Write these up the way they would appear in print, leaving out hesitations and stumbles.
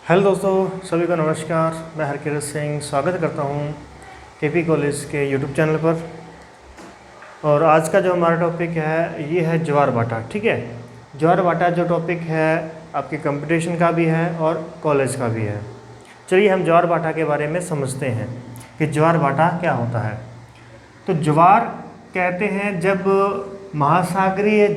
Hello दोस्तों, सभी को नमस्कार। मैं हरकिरत सिंह स्वागत करता हूं केपी कॉलेज के यूट्यूब चैनल पर। और आज का जो हमारा टॉपिक है ये है ज्वार भाटा। ठीक है, ज्वार भाटा जो टॉपिक है आपके कंपटीशन का भी है और कॉलेज का भी है। चलिए हम ज्वार भाटा के बारे में समझते हैं कि ज्वार भाटा क्या होता है। तो ज्वार कहते हैं जब महासागरीय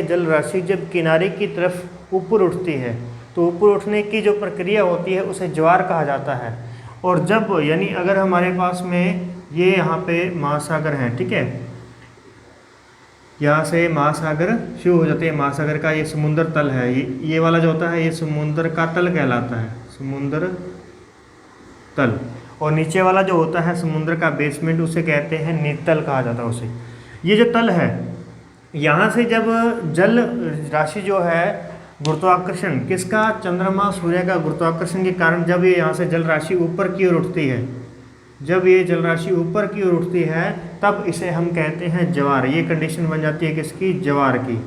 जल राशि जब किनारे की तरफ ऊपर उठती है तो ऊपर उठने की जो प्रक्रिया होती है उसे ज्वार कहा जाता है। और जब यानी अगर हमारे पास में ये यहाँ पे महासागर हैं, ठीक है, यहाँ से महासागर शुरू हो जाते हैं। महासागर का ये समुद्र तल है, ये वाला जो होता है ये समुद्र का तल कहलाता है, समुद्र तल। और नीचे वाला जो होता है समुद्र का बेसमेंट उसे कहते हैं नीतल कहा जाता है उसे। ये जो तल है यहाँ से जब जल राशि जो है गुरुत्वाकर्षण किसका, चंद्रमा सूर्य का गुरुत्वाकर्षण के कारण जब ये यहाँ से जल राशि ऊपर की ओर उठती है, जब ये जल राशि ऊपर की ओर उठती है तब इसे हम कहते हैं ज्वार। ये कंडीशन बन जाती है किसकी, ज्वार की।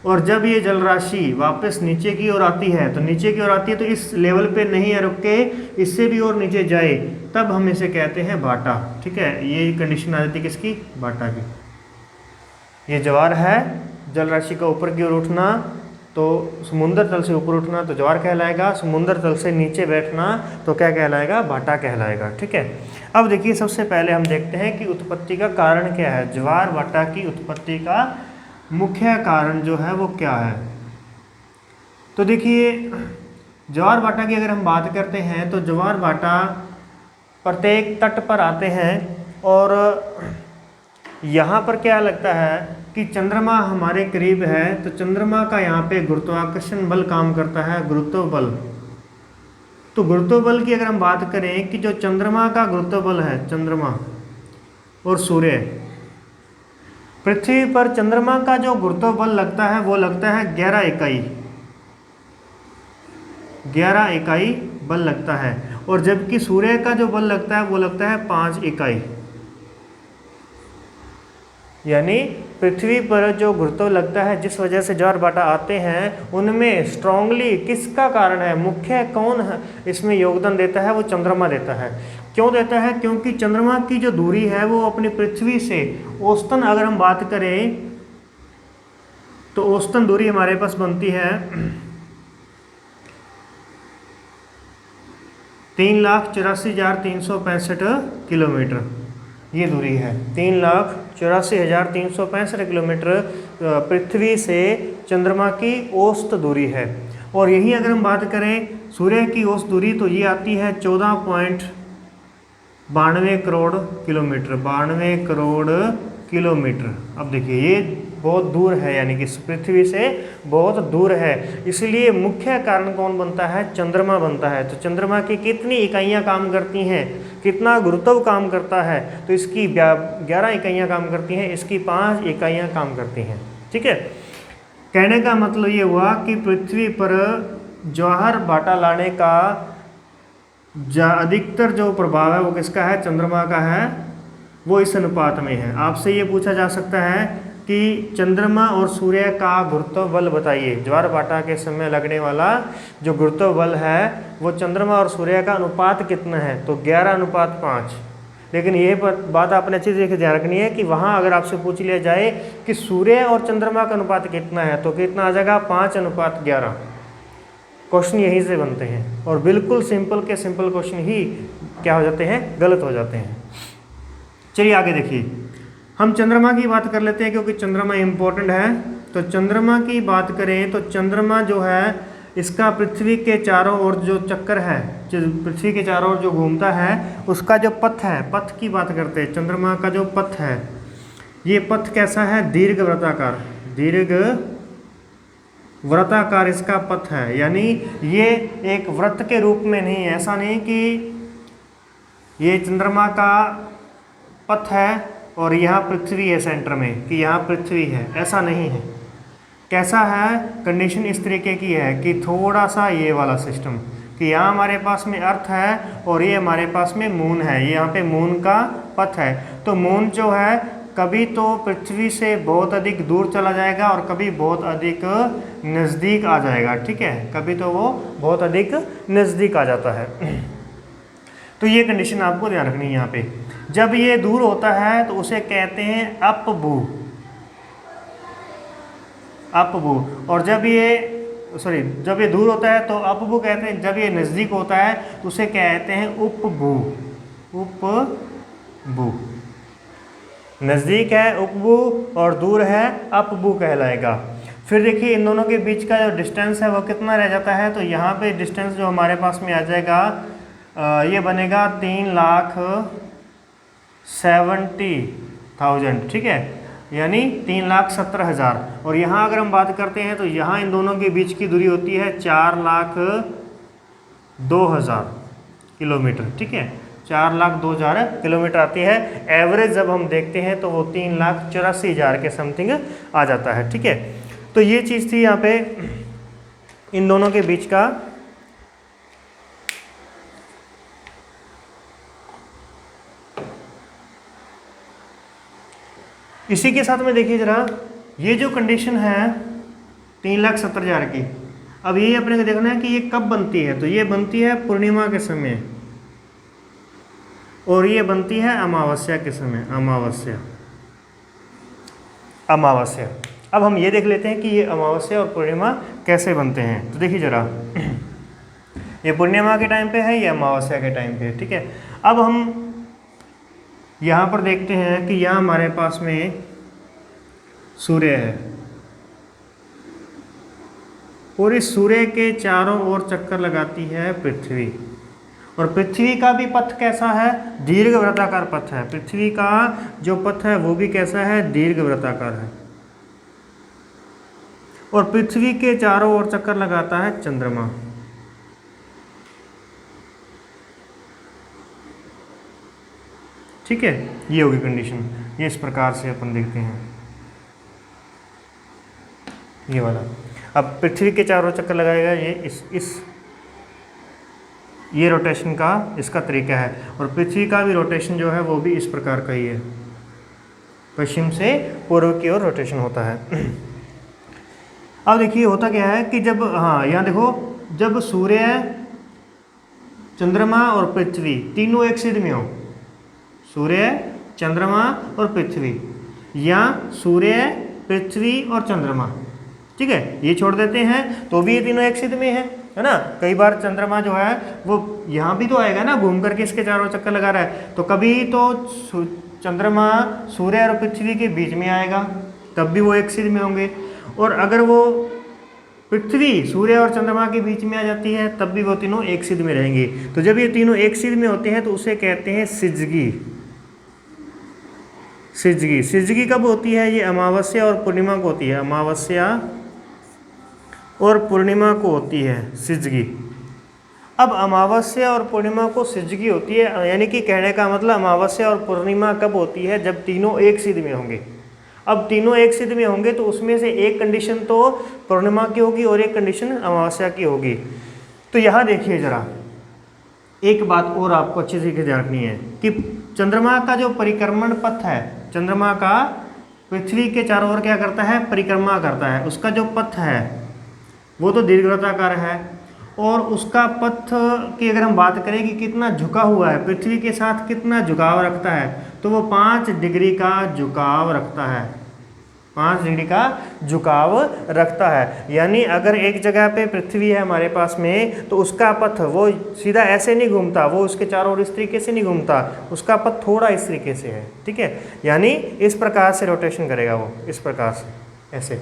और जब ये जल राशि वापस नीचे की ओर आती है तो नीचे की ओर आती है तो इस लेवल पे नहीं है रुक के, इससे भी और नीचे जाए तब हम इसे कहते हैं भाटा। ठीक है, ये कंडीशन आ जाती है किसकी, भाटा की। ये ज्वार है, जल राशि का ऊपर की ओर उठना, तो समुद्र तल से ऊपर उठना तो ज्वार कहलाएगा, समुद्र तल से नीचे बैठना तो क्या कहलाएगा, भाटा कहलाएगा। ठीक है, अब देखिए सबसे पहले हम देखते हैं कि उत्पत्ति का कारण क्या है। ज्वार भाटा की उत्पत्ति का मुख्य कारण जो है वो क्या है। तो देखिए ज्वार भाटा की अगर हम बात करते हैं तो ज्वार भाटा प्रत्येक तट पर आते हैं और यहाँ पर क्या लगता है कि चंद्रमा हमारे करीब है तो चंद्रमा का यहाँ पे गुरुत्वाकर्षण बल काम करता है, गुरुत्व बल। तो गुरुत्व बल की अगर हम बात करें कि जो चंद्रमा का गुरुत्व बल है, चंद्रमा और सूर्य, पृथ्वी पर चंद्रमा का जो गुरुत्व बल लगता है वो लगता है 11 इकाई बल लगता है। और जबकि सूर्य का जो बल लगता है वो लगता है 5 इकाई। यानी पृथ्वी पर जो गुरुत्व लगता है जिस वजह से ज्वार भाटा आते हैं उनमें स्ट्रांगली किसका कारण है, मुख्य कौन है इसमें योगदान देता है, वो चंद्रमा देता है। क्यों देता है, क्योंकि चंद्रमा की जो दूरी है वो अपनी पृथ्वी से औसतन अगर हम बात करें तो औसतन दूरी हमारे पास बनती है 3,84,365 किलोमीटर। ये दूरी है 3,84,365 किलोमीटर पृथ्वी से चंद्रमा की औसत दूरी है। और यही अगर हम बात करें सूर्य की औसत दूरी तो ये आती है 14.92 करोड़ किलोमीटर, 92 करोड़ किलोमीटर। अब देखिए ये बहुत दूर है, यानी कि पृथ्वी से बहुत दूर है, इसलिए मुख्य कारण कौन बनता है, चंद्रमा बनता है। तो चंद्रमा की कितनी इकाइयाँ काम करती हैं, कितना गुरुत्व काम करता है, तो इसकी 11 इकाइयाँ काम करती हैं, इसकी 5 इकाइयाँ काम करती हैं। ठीक है, कहने का मतलब ये हुआ कि पृथ्वी पर ज्वार भाटा लाने का अधिकतर जो प्रभाव है वो किसका है, चंद्रमा का है, वो इस अनुपात में है। आपसे ये पूछा जा सकता है कि चंद्रमा और सूर्य का गुरुत्व बल बताइए। ज्वार भाटा के समय लगने वाला जो गुरुत्व बल है वो चंद्रमा और सूर्य का अनुपात कितना है, तो 11:5। लेकिन ये बात आपने अच्छी तरीके से ध्यान रखनी है कि वहाँ अगर आपसे पूछ लिया जाए कि सूर्य और चंद्रमा का अनुपात कितना है तो कितना आ जाएगा, 5:11। क्वेश्चन यहीं से बनते हैं और बिल्कुल सिंपल के सिंपल क्वेश्चन ही क्या हो जाते हैं, गलत हो जाते हैं। चलिए आगे देखिए, हम चंद्रमा की बात कर लेते हैं क्योंकि चंद्रमा इम्पोर्टेंट है। तो चंद्रमा की बात करें तो चंद्रमा जो है इसका पृथ्वी के चारों ओर जो चक्कर है, पृथ्वी के चारों ओर जो घूमता है उसका जो पथ है, पथ की बात करते हैं। चंद्रमा का जो पथ है ये पथ कैसा है, दीर्घ वृत्ताकार इसका पथ है। यानी ये एक वृत्त के रूप में नहीं है, ऐसा नहीं कि ये चंद्रमा का पथ है और यहाँ पृथ्वी है सेंटर में, कि यहाँ पृथ्वी है, ऐसा नहीं है। कैसा है, कंडीशन इस तरीके की है कि थोड़ा सा ये वाला सिस्टम कि यहाँ हमारे पास में अर्थ है और ये हमारे पास में मून है, ये यहाँ पे मून का पथ है। तो मून जो है कभी तो पृथ्वी से बहुत अधिक दूर चला जाएगा और कभी बहुत अधिक नज़दीक आ जाएगा, ठीक है, कभी तो वो बहुत अधिक नज़दीक आ जाता है। तो ये कंडीशन आपको ध्यान रखनी है यहाँ पे। जब ये दूर होता है तो उसे कहते हैं अपभू, अपभू। और जब ये दूर होता है तो अपभू कहते हैं, जब ये नज़दीक होता है तो उसे कहते हैं उपभू, उपभू। नज़दीक है उपभू और दूर है अपभू कहलाएगा। फिर देखिए इन दोनों के बीच का जो डिस्टेंस है वो कितना रह जाता है, तो यहाँ पे डिस्टेंस जो हमारे पास में आ जाएगा ये बनेगा 3,70,000, ठीक है, यानी 3,70,000। और यहाँ अगर हम बात करते हैं तो यहाँ इन दोनों के बीच की दूरी होती है 4,02,000 किलोमीटर, ठीक है, 4,02,000 किलोमीटर आती है। एवरेज जब हम देखते हैं तो वो 3,84,000 के समथिंग आ जाता है, ठीक है। तो ये चीज़ थी यहाँ पे इन दोनों के बीच का। इसी के साथ में देखिए जरा, ये जो कंडीशन है 3,70,000 की, अब ये अपने को देखना है कि ये कब बनती है। तो ये बनती है पूर्णिमा के समय और ये बनती है अमावस्या के समय, अमावस्या। अब हम ये देख लेते हैं कि ये अमावस्या और पूर्णिमा कैसे बनते हैं। तो देखिए जरा, ये पूर्णिमा के टाइम पे है, ये अमावस्या के टाइम पे है, ठीक है। अब हम यहाँ पर देखते हैं कि यहाँ हमारे पास में सूर्य है और इस सूर्य के चारों ओर चक्कर लगाती है पृथ्वी। और पृथ्वी का भी पथ कैसा है, दीर्घवृत्ताकार पथ है। पृथ्वी का जो पथ है वो भी कैसा है, दीर्घवृत्ताकार है। और पृथ्वी के चारों ओर चक्कर लगाता है चंद्रमा। ठीक है, ये होगी कंडीशन। ये इस प्रकार से अपन देखते हैं ये वाला। अब पृथ्वी के चारों चक्कर लगाएगा, ये ये रोटेशन का इसका तरीका है। और पृथ्वी का भी रोटेशन जो है वो भी इस प्रकार का ही है, पश्चिम से पूर्व की ओर रोटेशन होता है। अब देखिए होता क्या है कि जब, हाँ यहाँ देखो, जब सूर्य, चंद्रमा और पृथ्वी तीनों एक सिद्ध में हो, सूर्य, चंद्रमा और पृथ्वी, या सूर्य, पृथ्वी और चंद्रमा, ठीक है, ये छोड़ देते हैं तो भी ये तीनों एक सिद्ध में है ना। कई बार चंद्रमा जो है वो यहाँ भी तो आएगा ना, घूम करके इसके चारों चक्कर लगा रहा है, तो कभी तो चंद्रमा सूर्य और पृथ्वी के बीच में आएगा, तब भी वो एक सिद्ध में होंगे। और अगर वो पृथ्वी सूर्य और चंद्रमा के बीच में आ जाती है तब भी वो तीनों एक सिद्ध में रहेंगे। तो जब ये तीनों एक सिद्ध में होते हैं तो उसे कहते हैं सिज्जगी। सिज्जगी, सिज्जगी कब होती है, ये अमावस्या और पूर्णिमा को होती है, अमावस्या और पूर्णिमा को होती है सिज्जगी। अब अमावस्या और पूर्णिमा को सिज्जगी होती है, यानी कि कहने का मतलब अमावस्या और पूर्णिमा कब होती है, जब तीनों एक सिद्ध में होंगे। अब तीनों एक सिद्ध में होंगे तो उसमें से एक कंडीशन तो पूर्णिमा की होगी और एक कंडीशन अमावस्या की होगी। तो यहाँ देखिए जरा, एक बात और आपको अच्छे से ध्यान रखनी है कि चंद्रमा का जो परिक्रमण पथ है, चंद्रमा का पृथ्वी के चारों ओर क्या करता है, परिक्रमा करता है। उसका जो पथ है वो तो दीर्घवृत्ताकार है, और उसका पथ की अगर हम बात करें कि कितना झुका हुआ है, पृथ्वी के साथ कितना झुकाव रखता है, तो वो 5 डिग्री का झुकाव रखता है, 5 डिग्री का झुकाव रखता है। यानी अगर एक जगह पे पृथ्वी है हमारे पास में तो उसका पथ वो सीधा ऐसे नहीं घूमता, वो उसके चारों ओर इस तरीके से नहीं घूमता, उसका पथ थोड़ा इस तरीके से है, ठीक है, यानी इस प्रकार से रोटेशन करेगा वो, इस प्रकार से ऐसे,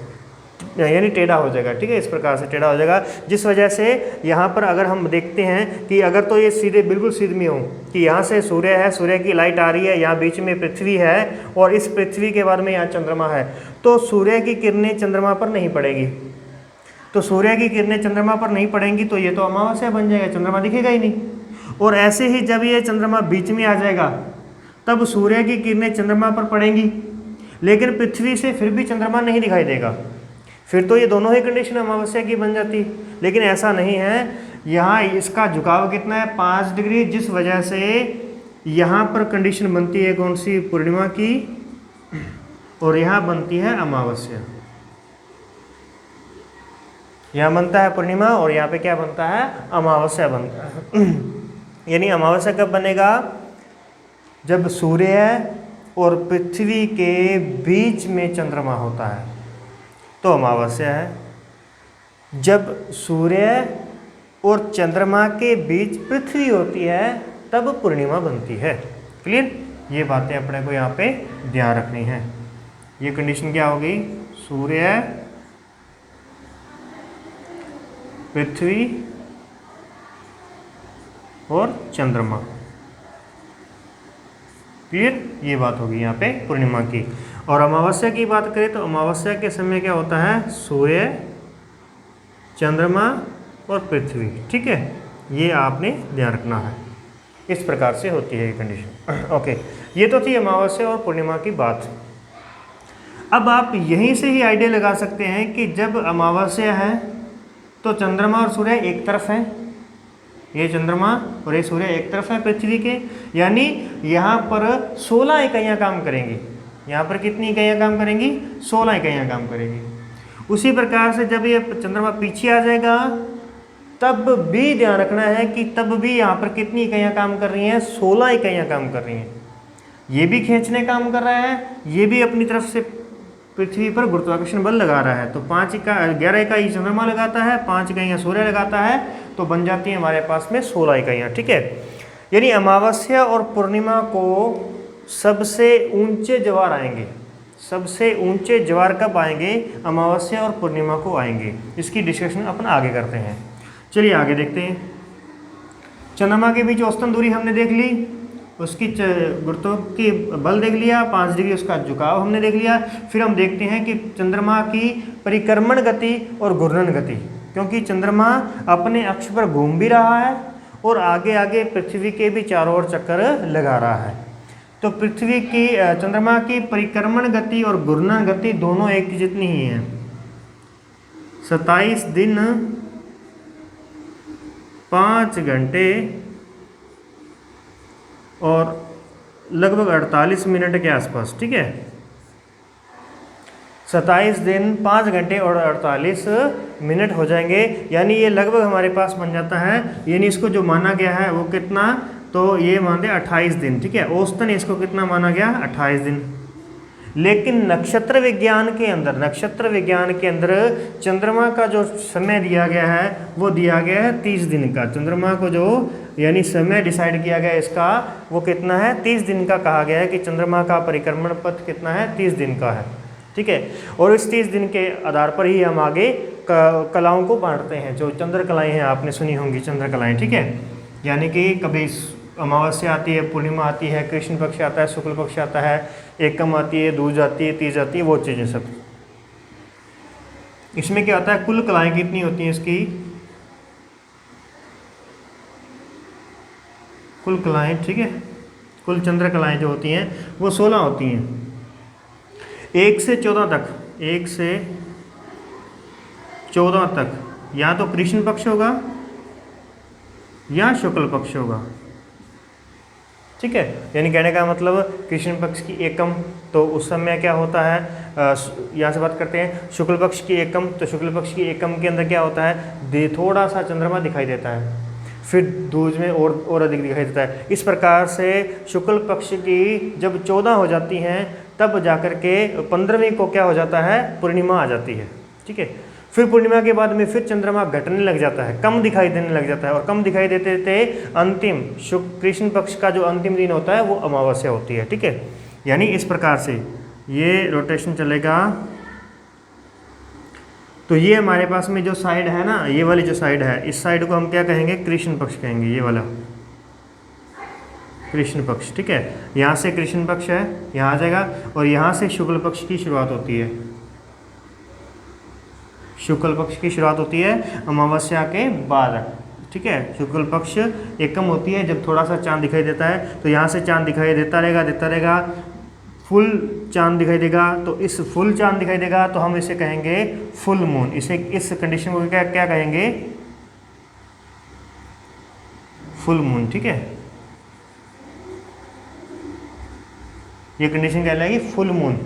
यानी टेढ़ा हो जाएगा, ठीक है, इस प्रकार से टेढ़ा हो जाएगा। जिस वजह से यहाँ पर अगर हम देखते हैं कि अगर तो ये सीधे बिल्कुल सिद्ध में हो कि यहाँ से सूर्य है, सूर्य की लाइट आ रही है, यहाँ बीच में पृथ्वी है और इस पृथ्वी के बाद में यहाँ चंद्रमा है, तो सूर्य की किरणें चंद्रमा पर नहीं पड़ेगी। तो सूर्य की किरणें चंद्रमा पर नहीं पड़ेंगी तो ये तो अमावस्या बन जाएगा, चंद्रमा दिखेगा ही नहीं। और ऐसे ही जब ये चंद्रमा बीच में आ जाएगा तब सूर्य की किरणें चंद्रमा पर पड़ेंगी, लेकिन पृथ्वी से फिर भी चंद्रमा नहीं दिखाई देगा, फिर तो ये दोनों ही कंडीशन अमावस्या की बन जाती। लेकिन ऐसा नहीं है, यहाँ इसका झुकाव कितना है, 5 डिग्री, जिस वजह से यहाँ पर कंडीशन बनती है कौन सी, पूर्णिमा की और यहाँ बनती है अमावस्या। यहाँ बनता है पूर्णिमा और यहाँ पे क्या बनता है, अमावस्या बनता है। यानी अमावस्या कब बनेगा, जब सूर्य और पृथ्वी के बीच में चंद्रमा होता है तो अमावस्या है। जब सूर्य और चंद्रमा के बीच पृथ्वी होती है तब पूर्णिमा बनती है। क्लियर, ये बातें अपने को यहाँ पे ध्यान रखनी है। ये कंडीशन क्या होगी, सूर्य पृथ्वी और चंद्रमा। क्लियर, ये बात होगी यहाँ पे पूर्णिमा की। और अमावस्या की बात करें तो अमावस्या के समय क्या होता है, सूर्य, चंद्रमा और पृथ्वी। ठीक है, ये आपने ध्यान रखना है। इस प्रकार से होती है ये कंडीशन। ओके, ये तो थी अमावस्या और पूर्णिमा की बात। अब आप यहीं से ही आइडिया लगा सकते हैं कि जब अमावस्या है तो चंद्रमा और सूर्य एक तरफ हैं, ये चंद्रमा और ये सूर्य एक तरफ है पृथ्वी के, यानी यहाँ पर 16 इकाइयाँ काम करेंगी। यहाँ पर कितनी इकाइयाँ काम करेंगी, 16 इकाइयाँ काम करेंगी। उसी प्रकार से जब ये चंद्रमा पीछे आ जाएगा तब भी ध्यान रखना है कि तब भी यहाँ पर कितनी इकाइयाँ काम कर रही हैं, 16 इकाइयाँ काम कर रही हैं। ये भी खींचने काम कर रहा है, ये भी अपनी तरफ से पृथ्वी पर गुरुत्वाकर्षण बल लगा रहा है। तो 11 इकाई चंद्रमा लगाता है, 5 इकाइयाँ सूर्य लगाता है, तो बन जाती है हमारे पास में 16 इकाइयाँ। ठीक है, यानी अमावस्या और पूर्णिमा को सबसे ऊंचे ज्वार आएंगे। सबसे ऊंचे ज्वार कब आएंगे, अमावस्या और पूर्णिमा को आएंगे। इसकी डिस्कशन अपन आगे करते हैं। चलिए आगे देखते हैं। चंद्रमा के बीच औसतन दूरी हमने देख ली, उसकी गुरुत्व की बल देख लिया, 5 डिग्री उसका झुकाव हमने देख लिया। फिर हम देखते हैं कि चंद्रमा की परिक्रमण गति और घूर्णन गति, क्योंकि चंद्रमा अपने अक्ष पर घूम भी रहा है और आगे आगे पृथ्वी के भी चारों ओर चक्कर लगा रहा है। तो पृथ्वी की चंद्रमा की परिक्रमण गति और घूर्णन गति दोनों एक जितनी ही हैं। 27 दिन 5 घंटे और लगभग 48 मिनट के आसपास। ठीक है, 27 दिन 5 घंटे और 48 मिनट हो जाएंगे, यानी ये लगभग हमारे पास बन जाता है। यानी इसको जो माना गया है वो कितना, तो ये मान दे 28 दिन। ठीक है, औसतन इसको कितना माना गया, 28 दिन। लेकिन नक्षत्र विज्ञान के अंदर चंद्रमा का जो समय दिया गया है वो दिया गया है 30 दिन का। चंद्रमा को जो यानी समय डिसाइड किया गया इसका वो कितना है, 30 दिन का कहा गया है कि चंद्रमा का परिक्रमण पथ कितना है, 30 दिन का है। ठीक है, और इस 30 दिन के आधार पर ही हम आगे कलाओं को बांटते हैं। जो चंद्रकलाएँ हैं आपने सुनी होंगी चंद्रकलाएँ। ठीक है, यानी कि कभी अमावस्या आती है, पूर्णिमा आती है, कृष्ण पक्ष आता है, शुक्ल पक्ष आता है, एकम आती है, दूज आती है, तीज आती है, वो चीज़ें सब। इसमें क्या होता है, कुल कलाएँ कितनी होती हैं इसकी, कुल कलाएँ, ठीक है, कुल चंद्र कलाएँ जो होती हैं वो 16 होती हैं। 1 से 14 तक, 1 से 14 तक या तो कृष्ण पक्ष होगा या शुक्ल पक्ष होगा। ठीक है, यानी कहने का मतलब कृष्ण पक्ष की एकम, तो उस समय क्या होता है, यहाँ से बात करते हैं शुक्ल पक्ष की एकम, तो शुक्ल पक्ष की एकम के अंदर क्या होता है, थोड़ा सा चंद्रमा दिखाई देता है, फिर दूज में और अधिक दिखाई देता है। इस प्रकार से शुक्ल पक्ष की जब 14 हो जाती हैं तब जाकर के 15वीं को क्या हो जाता है, पूर्णिमा आ जाती है। ठीक है, फिर पूर्णिमा के बाद में फिर चंद्रमा घटने लग जाता है, कम दिखाई देने लग जाता है, और कम दिखाई देते देते अंतिम कृष्ण पक्ष का जो अंतिम दिन होता है वो अमावस्या होती है। ठीक है, यानी इस प्रकार से ये रोटेशन चलेगा। तो ये हमारे पास में जो साइड है ना, ये वाली जो साइड है, इस साइड को हम क्या कहेंगे, कृष्ण पक्ष कहेंगे, ये वाला कृष्ण पक्ष। ठीक है, यहाँ से कृष्ण पक्ष है, यहाँ आ जाएगा, और यहाँ से शुक्ल पक्ष की शुरुआत होती है। शुक्ल पक्ष की शुरुआत होती है अमावस्या के बाद। ठीक है, शुक्ल पक्ष एकम होती है जब थोड़ा सा चांद दिखाई देता है, तो यहाँ से चांद दिखाई देता रहेगा, फुल चांद दिखाई देगा। तो इस फुल चांद दिखाई देगा तो हम इसे कहेंगे फुल मून। इसे इस कंडीशन को क्या कहेंगे, फुल मून। ठीक है, ये कंडीशन कहलाएगी फुल मून।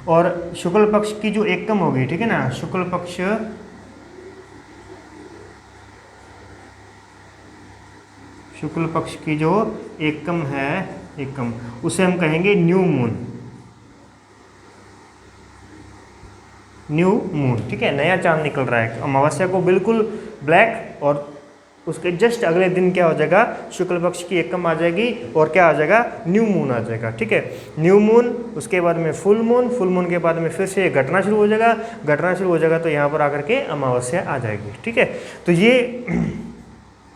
और शुक्ल पक्ष की जो एकम होगी, ठीक है ना, शुक्ल पक्ष की जो एकम है, एकम, उसे हम कहेंगे न्यू मून, न्यू मून, ठीक है। नया चांद निकल रहा है, अमावस्या को बिल्कुल ब्लैक, और उसके जस्ट अगले दिन क्या हो जाएगा, शुक्ल पक्ष की एकम आ जाएगी और क्या आ जाएगा, न्यू मून आ जाएगा, ठीक है। न्यू मून, उसके बाद में फुल मून, फुल मून के बाद में फिर से घटना शुरू हो जाएगा, घटना शुरू हो जाएगा तो यहाँ पर आकर के अमावस्या आ जाएगी, ठीक है। तो ये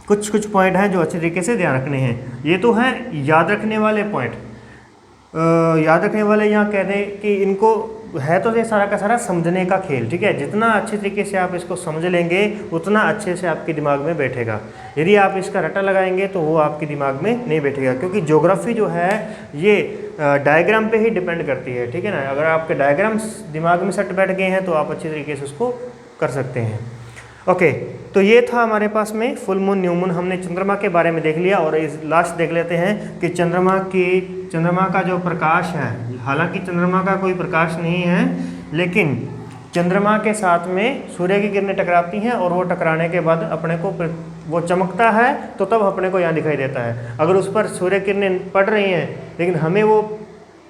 कुछ पॉइंट हैं जो अच्छे तरीके से ध्यान रखने हैं। ये तो हैं याद रखने वाले पॉइंट। याद रखने वाले यहाँ कह दें कि इनको है तो ये सारा का सारा समझने का खेल, ठीक है। जितना अच्छे तरीके से आप इसको समझ लेंगे उतना अच्छे से आपके दिमाग में बैठेगा। यदि आप इसका रट्टा लगाएंगे तो वो आपके दिमाग में नहीं बैठेगा, क्योंकि ज्योग्राफी जो है ये डायग्राम पे ही डिपेंड करती है, ठीक है ना। अगर आपके डायग्राम्स दिमाग में सेट बैठ गए हैं तो आप अच्छे तरीके से उसको कर सकते हैं। ओके, तो ये था हमारे पास में फुल मून, न्यू मून। हमने चंद्रमा के बारे में देख लिया, और इस लास्ट देख लेते हैं कि चंद्रमा का जो प्रकाश है, हालांकि चंद्रमा का कोई प्रकाश नहीं है, लेकिन चंद्रमा के साथ में सूर्य की किरणें टकराती हैं, और वो टकराने के बाद अपने को वो चमकता है तो तब अपने को यहाँ दिखाई देता है। अगर उस पर सूर्य किरणें पड़ रही हैं लेकिन हमें वो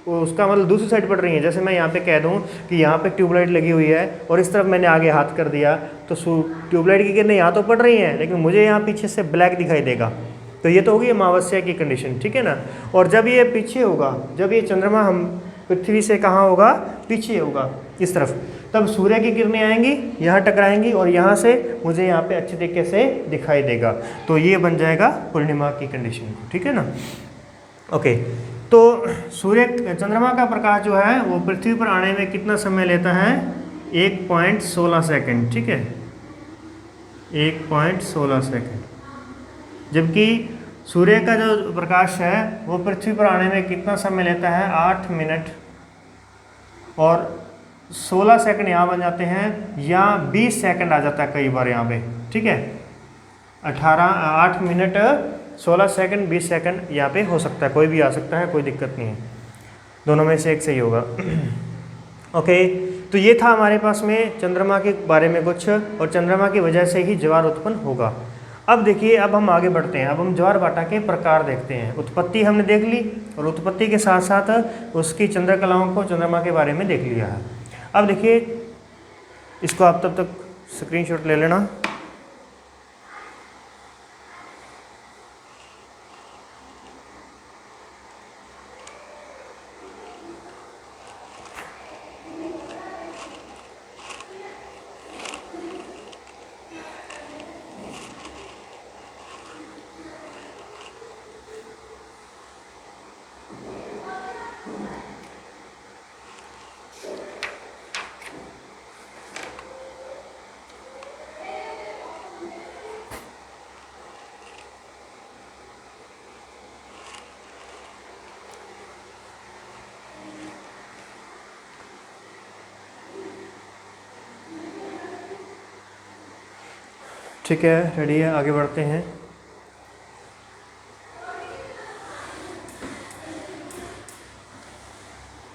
उसका मतलब दूसरी साइड पड़ रही है, जैसे मैं यहाँ पे कह दूँ कि यहाँ पे ट्यूबलाइट लगी हुई है और इस तरफ मैंने आगे हाथ कर दिया, तो ट्यूबलाइट की किरणें यहाँ तो पड़ रही हैं लेकिन मुझे यहाँ पीछे से ब्लैक दिखाई देगा, तो ये तो होगी अमावस्या की कंडीशन, ठीक है ना। और जब ये पीछे होगा, जब ये चंद्रमा हम पृथ्वी से कहाँ होगा, पीछे होगा इस तरफ, तब सूर्य की किरणें आएंगी, यहाँ टकराएंगी और यहाँ से मुझे यहाँ पे अच्छे तरीके से दिखाई देगा, तो ये बन जाएगा पूर्णिमा की कंडीशन, ठीक है ना। ओके, तो चंद्रमा का प्रकाश जो है वो पृथ्वी पर आने में कितना समय लेता है, 1.16 सेकंड, ठीक है, 1.16 सेकंड। जबकि सूर्य का जो प्रकाश है वो पृथ्वी पर आने में कितना समय लेता है, 8 मिनट और 16 सेकंड यहाँ बन जाते हैं, या 20 सेकंड आ जाता है कई बार यहाँ पे, ठीक है। 8 मिनट 16 सेकंड 20 सेकंड यहाँ पे हो सकता है, कोई भी आ सकता है, कोई दिक्कत नहीं है, दोनों में से एक सही होगा। ओके, तो ये था हमारे पास में चंद्रमा के बारे में कुछ, और चंद्रमा की वजह से ही ज्वार उत्पन्न होगा। अब देखिए, अब हम आगे बढ़ते हैं, अब हम ज्वार भाटा के प्रकार देखते हैं। उत्पत्ति हमने देख ली, और उत्पत्ति के साथ साथ उसकी चंद्रकलाओं को, चंद्रमा के बारे में देख लिया है। अब देखिए, इसको आप तब तक स्क्रीनशॉट ले लेना। ठीक है, रेडी है, आगे बढ़ते हैं।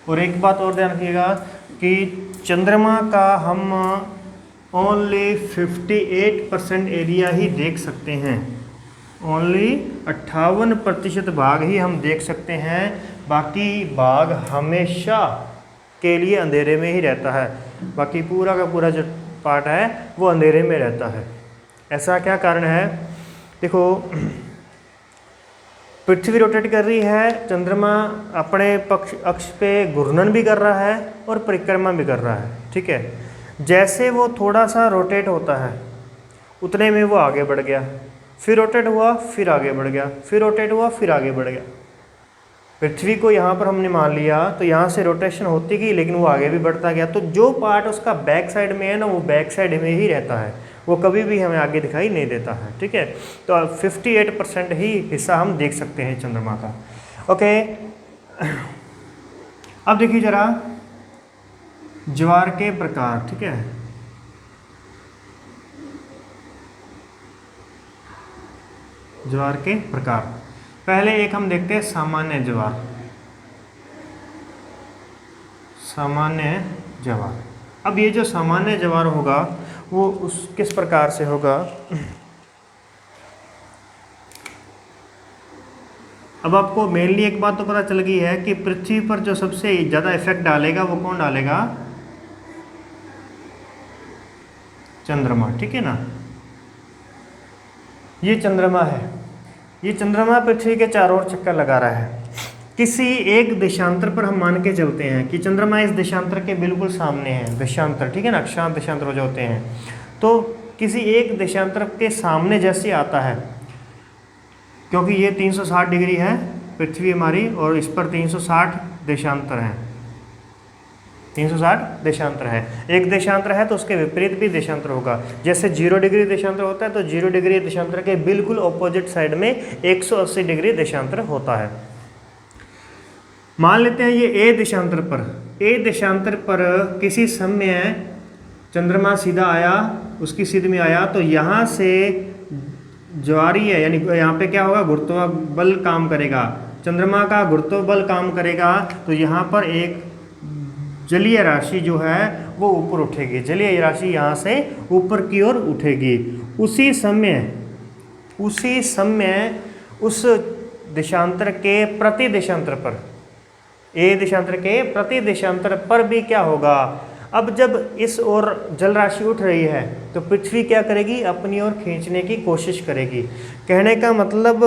और एक बात और ध्यान रखिएगा कि चंद्रमा का हम ओनली 58% एरिया ही देख सकते हैं, ओनली 58% भाग ही हम देख सकते हैं, बाकी भाग हमेशा के लिए अंधेरे में ही रहता है। बाकी पूरा का पूरा जो पार्ट है वो अंधेरे में रहता है। ऐसा क्या कारण है, देखो, पृथ्वी रोटेट कर रही है, चंद्रमा अपने अक्ष पे घूर्णन भी कर रहा है और परिक्रमा भी कर रहा है, ठीक है। जैसे वो थोड़ा सा रोटेट होता है उतने में वो आगे बढ़ गया, फिर रोटेट हुआ, फिर आगे बढ़ गया, फिर रोटेट हुआ, फिर आगे बढ़ गया। पृथ्वी को यहाँ पर हमने मान लिया तो यहाँ से रोटेशन होती गई, लेकिन वो आगे भी बढ़ता गया। तो जो पार्ट उसका बैक साइड में है ना, वो बैक साइड में ही रहता है, वो कभी भी हमें आगे दिखाई नहीं देता है, ठीक है। तो 58% ही हिस्सा हम देख सकते हैं चंद्रमा का। ओके, अब देखिए जरा ज्वार के प्रकार, ठीक है। ज्वार के प्रकार, पहले एक हम देखते हैं सामान्य ज्वार। सामान्य ज्वार। अब ये जो सामान्य ज्वार होगा वो किस प्रकार से होगा। अब आपको मेनली एक बात तो पता चल गई है कि पृथ्वी पर जो सबसे ज़्यादा इफेक्ट डालेगा वो कौन डालेगा, चंद्रमा, ठीक है ना। ये चंद्रमा है, ये चंद्रमा पृथ्वी के चारों ओर चक्कर लगा रहा है। किसी एक देशांतर पर हम मान के चलते हैं कि चंद्रमा इस देशांतर के बिल्कुल सामने है, देशांतर, ठीक है ना, अक्षांश देशांतर हो जाते हैं। तो किसी एक देशांतर के सामने जैसे आता है, क्योंकि ये 360 डिग्री है पृथ्वी हमारी और इस पर 360 देशांतर हैं, 360 देशांतर है। एक देशांतर है तो उसके विपरीत भी देशांतर होगा। जैसे 0 डिग्री देशांतर होता है तो 0 डिग्री देशांतर के बिल्कुल ऑपोजिट साइड में 180 डिग्री देशांतर होता है। मान लेते हैं ये ए देशांतर पर किसी समय चंद्रमा सीधा आया, उसकी सीध में आया, तो यहाँ से ज्वारीय है, यानी यहाँ पे क्या होगा, गुरुत्व बल काम करेगा, चंद्रमा का गुरुत्व बल काम करेगा, तो यहाँ पर एक जलीय राशि जो है वो ऊपर उठेगी, जलीय राशि यहाँ से ऊपर की ओर उठेगी। उसी समय उस देशांतर के प्रति देशांतर पर, ए देशांतर के प्रति देशांतर पर भी क्या होगा, अब जब इस ओर जल राशि उठ रही है तो पृथ्वी क्या करेगी, अपनी ओर खींचने की कोशिश करेगी। कहने का मतलब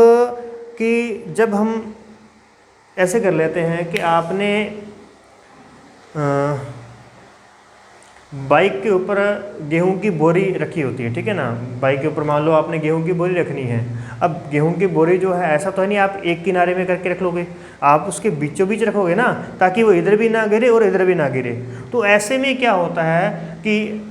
कि जब हम ऐसे कर लेते हैं कि आपने बाइक के ऊपर गेहूं की बोरी रखी होती है, ठीक है ना, बाइक के ऊपर मान लो आपने गेहूं की बोरी रखनी है। अब गेहूं की बोरी जो है, ऐसा तो है नहीं आप एक किनारे में करके रख लोगे, आप उसके बीचों बीच रखोगे ना, ताकि वो इधर भी ना गिरे और इधर भी ना गिरे। तो ऐसे में क्या होता है कि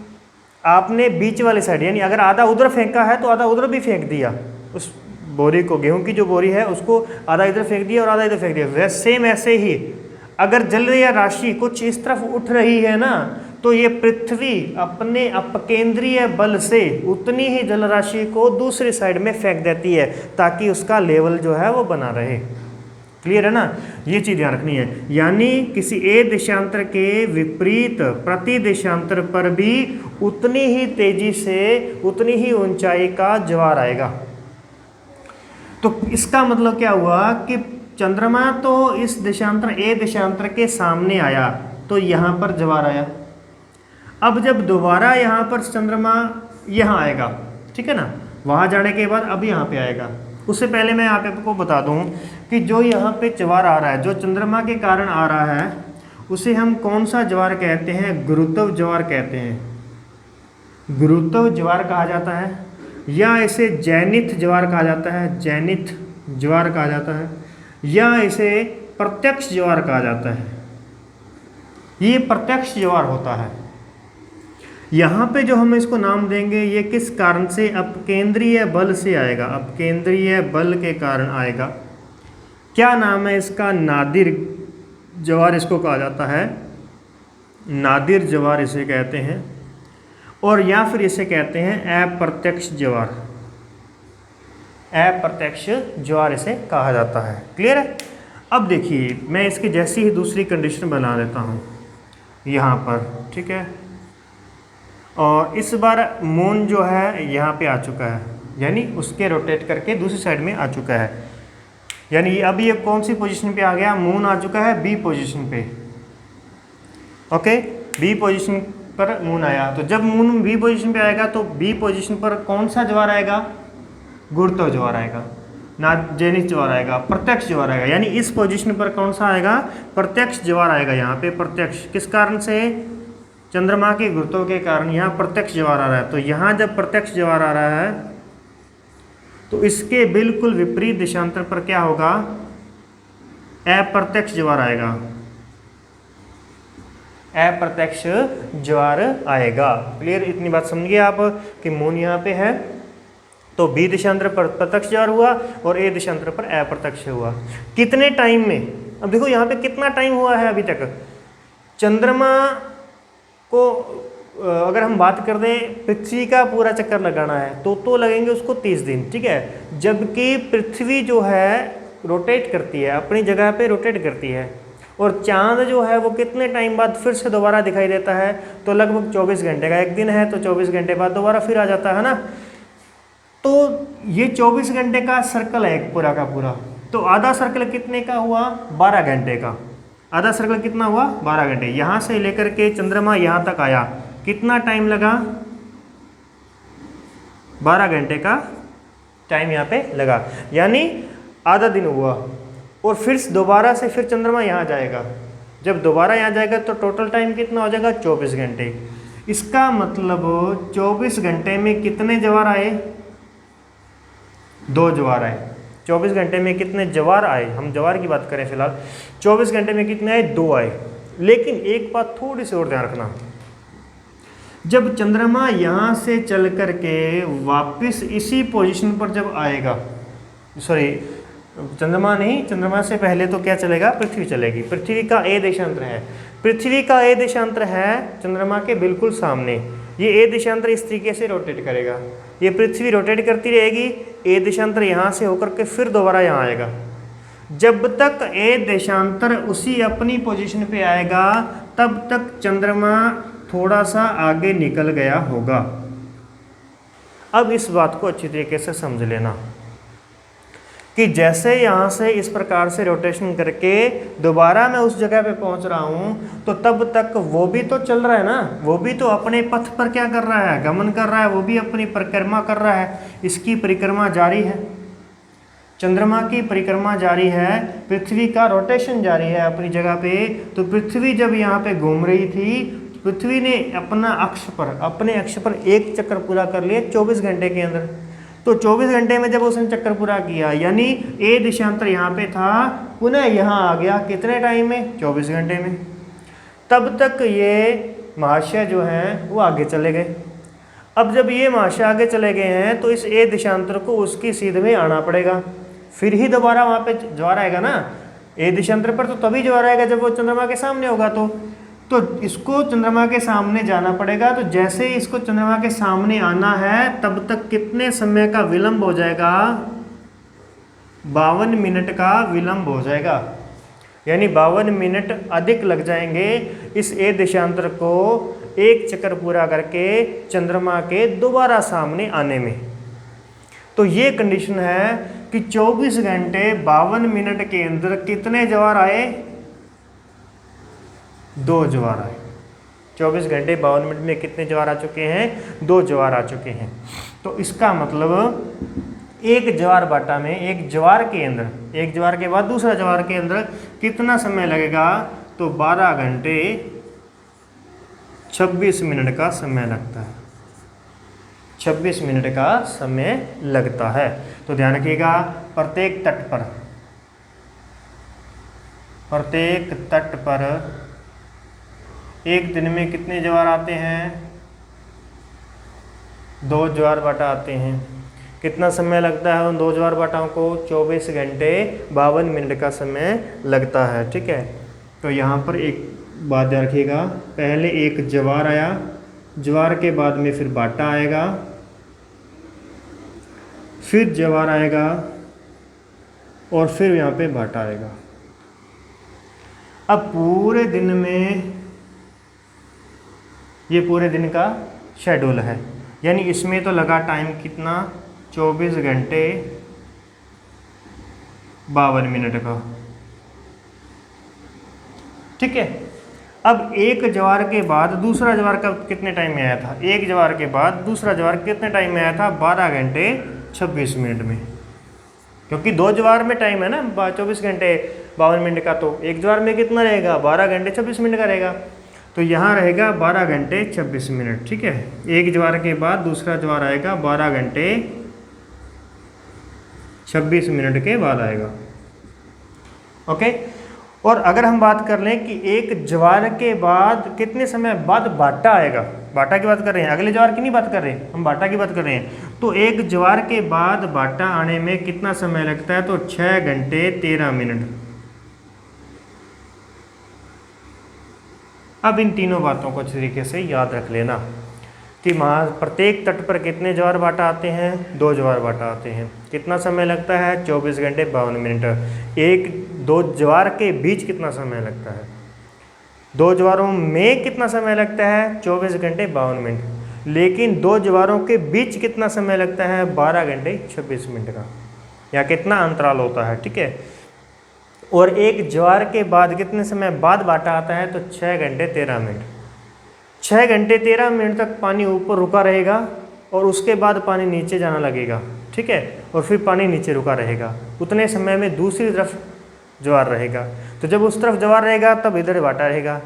आपने बीच वाली साइड, यानी अगर आधा उधर फेंका है तो आधा उधर भी फेंक दिया, उस बोरी को, गेहूँ की जो बोरी है उसको आधा इधर फेंक दिया और आधा इधर फेंक दिया। वैसे सेम ऐसे ही अगर जलीय राशि कुछ इस तरफ उठ रही है ना, तो ये पृथ्वी अपने अपकेंद्रीय बल से उतनी ही जल राशि को दूसरी साइड में फेंक देती है, ताकि उसका लेवल जो है वो बना रहे। क्लियर है ना, ये चीज़ ध्यान रखनी है। यानी किसी ए देशांतर के विपरीत प्रति देशांतर पर भी उतनी ही तेजी से, उतनी ही ऊंचाई का ज्वार आएगा। तो इसका मतलब क्या हुआ कि चंद्रमा तो इस देशांतर ए देशांतर के सामने आया तो यहाँ पर ज्वार आया। अब जब दोबारा यहाँ पर चंद्रमा यहाँ आएगा, ठीक है ना, वहाँ जाने के बाद अब यहाँ पे आएगा। उससे पहले मैं आप आपको बता दूँ कि जो यहाँ पे ज्वार आ रहा है, जो चंद्रमा के कारण आ रहा है, उसे हम कौन सा ज्वार कहते हैं, गुरुत्व ज्वार कहते हैं। गुरुत्व ज्वार कहा जाता है, या इसे जैनिथ ज्वार कहा जाता है, जैनिथ ज्वार कहा जाता है, या इसे प्रत्यक्ष ज्वार कहा जाता है। ये प्रत्यक्ष ज्वार होता है। यहाँ पे जो हम इसको नाम देंगे, ये किस कारण से, अपकेंद्रीय बल से आएगा, अपकेंद्रीय बल के कारण आएगा। क्या नाम है इसका, नादिर ज्वार इसको कहा जाता है, नादिर ज्वार इसे कहते हैं, और या फिर इसे कहते हैं अप्रत्यक्ष ज्वार, अप्रत्यक्ष ज्वार इसे कहा जाता है। क्लियर है। अब देखिए मैं इसकी जैसी ही दूसरी कंडीशन बना देता हूँ यहाँ पर, ठीक है, और इस बार मून जो है यहाँ पे आ चुका है, यानी उसके रोटेट करके दूसरी साइड में आ चुका है। यानी अब ये कौन सी पोजीशन पे आ गया, मून आ चुका है बी पोजीशन पे। ओके, बी पोजीशन पर मून आया, तो जब मून बी पोजीशन पे आएगा तो बी पोजीशन पर कौन सा ज्वार आएगा, गुरुत्व ज्वार आएगा, ना जेनिथ ज्वार आएगा, प्रत्यक्ष ज्वार आएगा। यानी इस पोजीशन पर कौन सा आएगा, प्रत्यक्ष ज्वार आएगा। यहाँ पे प्रत्यक्ष किस कारण से, चंद्रमा के गुरुत्व के कारण यहाँ प्रत्यक्ष ज्वार आ रहा है। तो यहाँ जब प्रत्यक्ष ज्वार आ रहा है तो इसके बिल्कुल विपरीत देशांतर पर क्या होगा, अप्रत्यक्ष ज्वार आएगा, अप्रत्यक्ष ज्वार आएगा। क्लियर, इतनी बात समझिए आप कि मून यहाँ पे है तो बी देशांतर पर प्रत्यक्ष ज्वार हुआ और ए देशांतर पर अप्रत्यक्ष हुआ। कितने टाइम में, अब देखो यहाँ पे कितना टाइम हुआ है अभी तक। चंद्रमा को अगर हम बात कर दें, पृथ्वी का पूरा चक्कर लगाना है तो लगेंगे उसको 30 दिन, ठीक है। जबकि पृथ्वी जो है रोटेट करती है, अपनी जगह पे रोटेट करती है, और चांद जो है वो कितने टाइम बाद फिर से दोबारा दिखाई देता है, तो लगभग 24 घंटे का एक दिन है, तो 24 घंटे बाद दोबारा फिर आ जाता है ना। तो ये 24 घंटे का सर्कल है एक पूरा का पूरा। तो आधा सर्कल कितने का हुआ? 12 घंटे का। आधा सर्कल कितना हुआ? 12 घंटे। यहाँ से लेकर के चंद्रमा यहाँ तक आया, कितना टाइम लगा? 12 घंटे का टाइम यहाँ पे लगा, यानी आधा दिन हुआ। और फिर दोबारा से फिर चंद्रमा यहाँ जाएगा, जब दोबारा यहाँ जाएगा तो टोटल टाइम कितना हो जाएगा? 24 घंटे। इसका मतलब 24 घंटे में कितने ज्वार आए? 2 ज्वार आए। 24 घंटे में कितने ज्वार आए? हम ज्वार की बात करें फिलहाल। 24 घंटे में कितने आए? 2 आए। लेकिन एक बात थोड़ी सी और ध्यान रखना, जब चंद्रमा यहाँ से चल कर के वापस इसी पोजीशन पर जब आएगा, सॉरी चंद्रमा नहीं, चंद्रमा से पहले तो क्या चलेगा? पृथ्वी चलेगी। पृथ्वी का ए देशांतर है, पृथ्वी का ए देशांतर है चंद्रमा के बिल्कुल सामने। ये ए देशांतर इस तरीके से रोटेट करेगा, ये पृथ्वी रोटेट करती रहेगी, ए देशांतर यहाँ से होकर के फिर दोबारा यहाँ आएगा। जब तक ए देशांतर उसी अपनी पोजीशन पे आएगा तब तक चंद्रमा थोड़ा सा आगे निकल गया होगा। अब इस बात को अच्छी तरीके से समझ लेना कि जैसे यहाँ से इस प्रकार से रोटेशन करके दोबारा मैं उस जगह पे पहुँच रहा हूँ, तो तब तक वो भी तो चल रहा है ना, वो भी तो अपने पथ पर क्या कर रहा है? गमन कर रहा है, वो भी अपनी परिक्रमा कर रहा है। इसकी परिक्रमा जारी है, चंद्रमा की परिक्रमा जारी है, पृथ्वी का रोटेशन जारी है अपनी जगह पे। तो पृथ्वी जब यहाँ पे घूम रही थी, पृथ्वी ने अपने अक्ष पर एक चक्कर पूरा कर लिया 24 घंटे के अंदर। तो 24 घंटे में जब उसने चक्कर पूरा किया, यानी ए देशांतर यहाँ पे था, पुनः यहाँ आ गया कितने टाइम में? 24 घंटे में। तब तक ये महाशय जो हैं वो आगे चले गए। अब जब ये महाशय आगे चले गए हैं तो इस ए देशांतर को उसकी सीध में आना पड़ेगा, फिर ही दोबारा वहाँ पे ज्वार आएगा ना। ए देशांतर पर तो तभी ज्वार आएगा जब वो चंद्रमा के सामने होगा। तो इसको चंद्रमा के सामने जाना पड़ेगा। तो जैसे ही इसको चंद्रमा के सामने आना है, तब तक कितने समय का विलंब हो जाएगा? 52 मिनट का विलंब हो जाएगा, यानी 52 मिनट अधिक लग जाएंगे इस ए देशांतर को एक चक्कर पूरा करके चंद्रमा के दोबारा सामने आने में। तो ये कंडीशन है कि 24 घंटे 52 मिनट के अंदर कितने ज्वार आए? 2 ज्वार आए। 24 घंटे 52 मिनट में कितने ज्वार आ चुके हैं? 2 ज्वार आ चुके हैं। तो इसका मतलब एक ज्वार बाटा में, एक ज्वार के अंदर, एक ज्वार के बाद दूसरा ज्वार के अंदर कितना समय लगेगा? तो 12 घंटे 26 मिनट का समय लगता है। 26 मिनट का समय लगता है। तो ध्यान रखिएगा, प्रत्येक तट पर एक दिन में कितने ज्वार आते हैं? 2 ज्वार बाटा आते हैं। कितना समय लगता है उन 2 ज्वार बाटाओं को? 24 घंटे 52 मिनट का समय लगता है। ठीक है, तो यहाँ पर एक बात ध्यान रखिएगा, पहले एक ज्वार आया, ज्वार के बाद में फिर बाटा आएगा, फिर ज्वार आएगा और फिर यहाँ पे बाटा आएगा। अब पूरे दिन में, ये पूरे दिन का शेड्यूल है, यानी इसमें तो लगा टाइम कितना? 24 घंटे 52 मिनट का। ठीक है, अब एक ज्वार के बाद दूसरा ज्वार का कितने टाइम में आया था? एक ज्वार के बाद दूसरा ज्वार कितने टाइम में आया था? 12 घंटे 26 मिनट में, क्योंकि 2 ज्वार में टाइम है ना 24 घंटे 52 मिनट का। तो एक ज्वार में कितना रहेगा? 12 घंटे 26 मिनट का रहेगा। तो यहाँ रहेगा 12 घंटे 26 मिनट। ठीक है, एक ज्वार के बाद दूसरा ज्वार आएगा 12 घंटे 26 मिनट के बाद आएगा। ओके, और अगर हम बात कर लें कि एक ज्वार के बाद कितने समय बाद बाटा आएगा, बाटा की बात कर रहे हैं, अगले ज्वार की नहीं बात कर रहे हैं, हम बाटा की बात कर रहे हैं। तो एक ज्वार के बाद बाटा आने में कितना समय लगता है? तो 6 घंटे 13 मिनट। अब इन तीनों बातों को अच्छी तरीके से याद रख लेना कि प्रत्येक तट पर कितने ज्वार बाटा आते हैं? 2 ज्वार बाटा आते हैं। कितना समय लगता है? 24 घंटे 52 मिनट। एक दो ज्वार के बीच कितना समय लगता है, दो ज्वारों में कितना समय लगता है 24 घंटे 52 मिनट, लेकिन दो ज्वारों के बीच कितना समय लगता है 12 घंटे 26 मिनट का, या कितना अंतराल होता है, ठीक है। और एक ज्वार के बाद कितने समय बाद भाटा आता है, तो 6 घंटे 13 मिनट। 6 घंटे 13 मिनट तक पानी ऊपर रुका रहेगा और उसके बाद पानी नीचे जाना लगेगा, ठीक है, और फिर पानी नीचे रुका रहेगा। उतने समय में दूसरी तरफ ज्वार रहेगा, तो जब उस तरफ ज्वार रहेगा तब इधर भाटा रहेगा,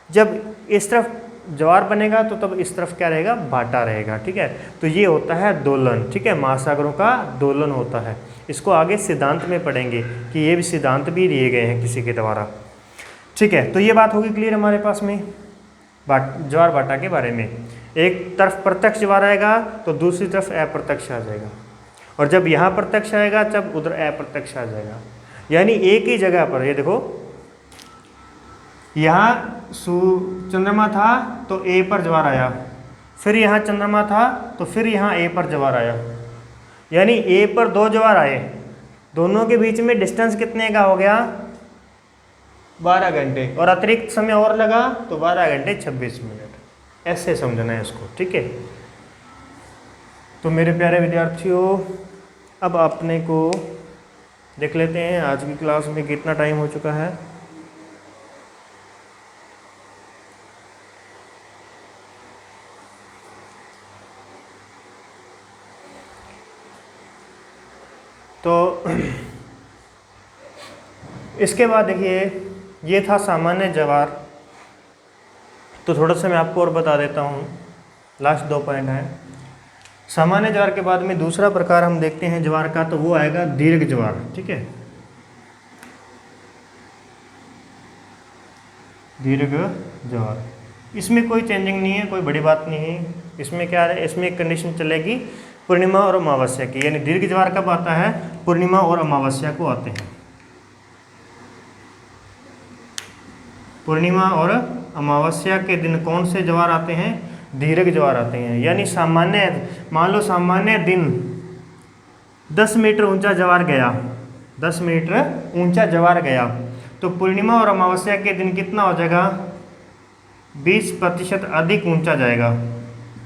जब इस तरफ ज्वार बनेगा तो तब इस तरफ क्या रहेगा, भाटा रहेगा, ठीक है। तो ये होता है दोलन, ठीक है, महासागरों का दोलन होता है। इसको आगे सिद्धांत में पढ़ेंगे कि ये भी सिद्धांत भी दिए गए हैं किसी के द्वारा, ठीक है। तो ये बात होगी क्लियर हमारे पास में ज्वार भाटा के बारे में। एक तरफ प्रत्यक्ष ज्वार आएगा तो दूसरी तरफ अप्रत्यक्ष आ जाएगा, और जब यहाँ प्रत्यक्ष आएगा तब उधर अप्रत्यक्ष आ जाएगा, यानी एक ही जगह पर। ये देखो यहाँ चंद्रमा था तो ए पर ज्वार आया, फिर यहाँ चंद्रमा था तो फिर यहाँ ए पर ज्वार आया, यानी ए पर दो ज्वार आए, दोनों के बीच में डिस्टेंस कितने का हो गया 12 घंटे, और अतिरिक्त समय और लगा तो 12 घंटे 26 मिनट। ऐसे समझना है इसको, ठीक है। तो मेरे प्यारे विद्यार्थियों, अब अपने को देख लेते हैं आज की क्लास में कितना टाइम हो चुका है। तो इसके बाद देखिए, ये था सामान्य ज्वार। तो थोड़ा सा मैं आपको और बता देता हूँ, लास्ट 2 पॉइंट हैं। सामान्य ज्वार के बाद में दूसरा प्रकार हम देखते हैं ज्वार का, तो वो आएगा दीर्घ ज्वार, ठीक है। दीर्घ ज्वार, इसमें कोई चेंजिंग नहीं है, कोई बड़ी बात नहीं है। इसमें क्या है, इसमें एक कंडीशन चलेगी पूर्णिमा और अमावस्या की, यानी दीर्घ ज्वार कब आता है, पूर्णिमा और अमावस्या को आते हैं। पूर्णिमा और अमावस्या के दिन कौन से ज्वार आते हैं, दीर्घ ज्वार आते हैं। यानी सामान्य, मान लो सामान्य दिन 10 मीटर ऊंचा ज्वार गया, 10 मीटर ऊंचा ज्वार गया, तो पूर्णिमा और अमावस्या के दिन कितना हो जाएगा, 20% अधिक ऊंचा जाएगा।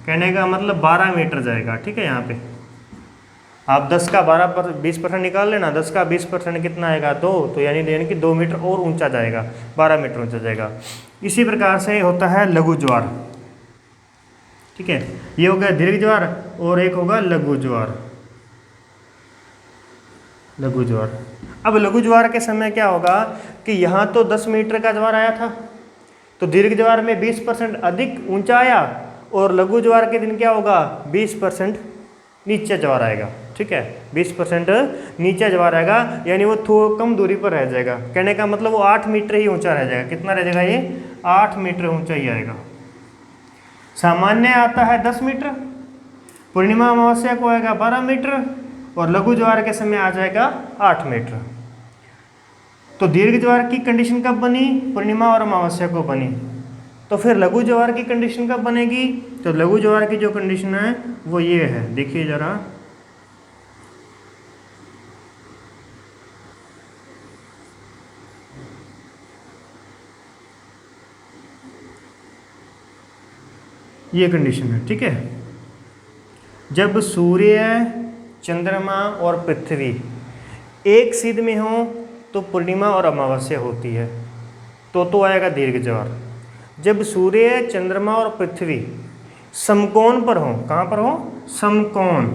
कहने का मतलब 12 मीटर जाएगा, ठीक है। यहाँ पे आप 10 का 20% निकाल लेना, 10 का 20% कितना आएगा 2, तो यानी कि 2 मीटर और ऊंचा जाएगा, 12 मीटर ऊंचा जाएगा। इसी प्रकार से होता है लघु ज्वार, ठीक है। ये हो गया दीर्घ ज्वार, और एक होगा लघु ज्वार। लघु ज्वार, अब लघु ज्वार के समय क्या होगा कि यहाँ तो 10 मीटर का ज्वार आया था, तो दीर्घ ज्वार में 20% अधिक ऊंचा आया, और लघु ज्वार के दिन क्या होगा 20% नीचे ज्वार आएगा, ठीक है। 20% नीचे ज्वार आएगा, यानी वो थोड़ा कम दूरी पर रह जाएगा। कहने का मतलब वो 8 मीटर ही ऊंचा रह जाएगा। कितना रह जाएगा ये, 8 मीटर ऊंचा ही आएगा। सामान्य आता है 10 मीटर, पूर्णिमा अमावस्या को आएगा 12 मीटर, और लघु ज्वार के समय आ जाएगा 8 मीटर। तो दीर्घ ज्वार की कंडीशन कब बनी, पूर्णिमा और अमावस्या को बनी। तो फिर लघु ज्वार की कंडीशन कब बनेगी, तो लघु ज्वार की जो कंडीशन है वो ये है, देखिए जरा, ये कंडीशन है, ठीक है। जब सूर्य, चंद्रमा और पृथ्वी एक सिद्ध में हो तो पूर्णिमा और अमावस्या होती है, तो आएगा दीर्घ ज्वार। जब सूर्य, चंद्रमा और पृथ्वी समकोण पर हो, कहाँ पर हो, समकोण,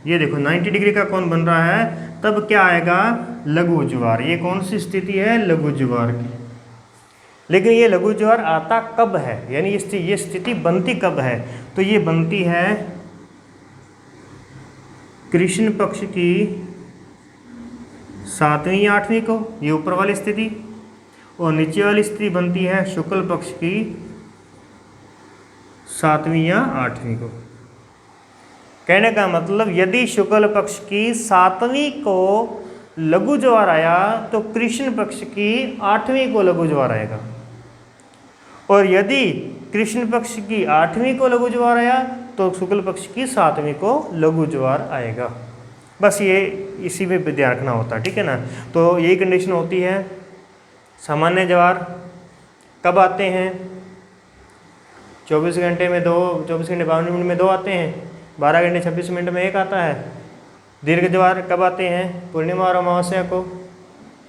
ये देखो 90 डिग्री का कोण बन रहा है, तब क्या आएगा, लघु ज्वार। ये कौन सी स्थिति है, लघु ज्वार की। लेकिन ये लघु ज्वार आता कब है, यानी ये स्थिति बनती कब है, तो ये बनती है कृष्ण पक्ष की 7वीं या 8वीं को, ये ऊपर वाली स्थिति, और नीचे वाली स्थिति बनती है शुक्ल पक्ष की 7वीं या 8वीं को। कहने का मतलब यदि शुक्ल पक्ष की 7वीं को लघु ज्वार आया तो कृष्ण पक्ष की 8वीं को लघु ज्वार आएगा, और यदि कृष्ण पक्ष की 8वीं को लघु ज्वार आया तो शुक्ल पक्ष की 7वीं को लघु ज्वार आएगा। बस ये इसी में ध्यान रखना होता है, ठीक है ना। तो यही कंडीशन होती है। सामान्य ज्वार कब आते हैं? 24 घंटे में 2, 24 घंटे 52 मिनट में 2 आते हैं, 12 घंटे 26 मिनट में 1 आता है। दीर्घ ज्वार कब आते हैं? पूर्णिमा और अमावस्या को।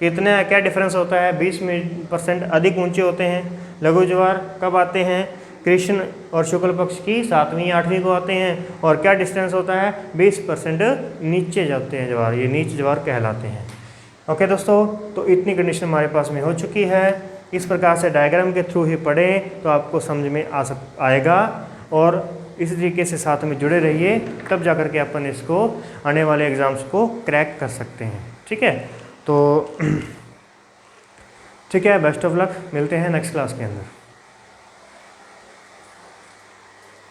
कितने क्या डिफरेंस होता है? 20% अधिक ऊंचे होते हैं। लघु ज्वार कब आते हैं? कृष्ण और शुक्ल पक्ष की 7वीं 8वीं को आते हैं। और क्या डिस्टेंस होता है? 20% नीचे जाते हैं ज्वार, ये नीच ज्वार कहलाते हैं। ओके दोस्तों, तो इतनी कंडीशन हमारे पास में हो चुकी है। इस प्रकार से डायग्राम के थ्रू ही पढ़ें तो आपको समझ में आएगा, और इसी तरीके से साथ में जुड़े रहिए, तब जा कर के अपन इसको आने वाले एग्ज़ाम्स को क्रैक कर सकते हैं। ठीक है, तो ठीक है, बेस्ट ऑफ लक, मिलते हैं नेक्स्ट क्लास के अंदर।